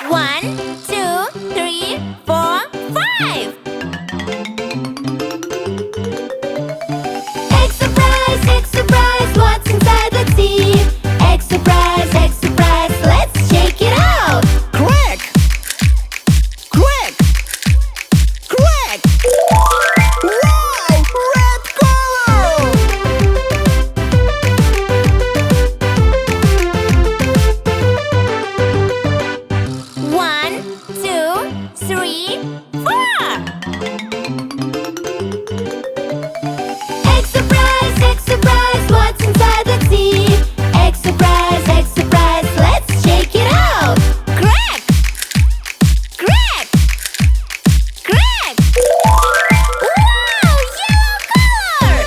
1, 2, 3, 4, 5. Egg surprise, what's inside? Let's see. Egg surprise, let's shake it out. Crack! Crack! Crack! Wow! Red color! 1, 2, 3, 4. Egg surprise, what's inside? Let's see. Egg surprise, let's shake it out. Crack! Crack! Crack! Wow! Yellow color!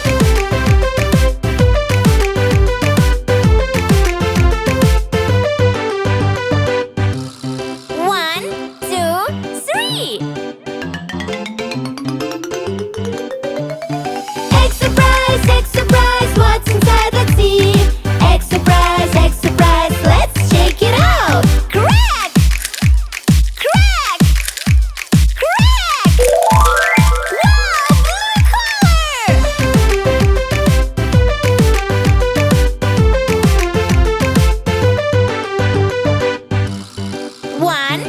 1, 2, 3. Egg surprise, what's inside? Let's see. Egg surprise, let's shake it out. Crack! Crack! Crack! Wow! Blue color! 1,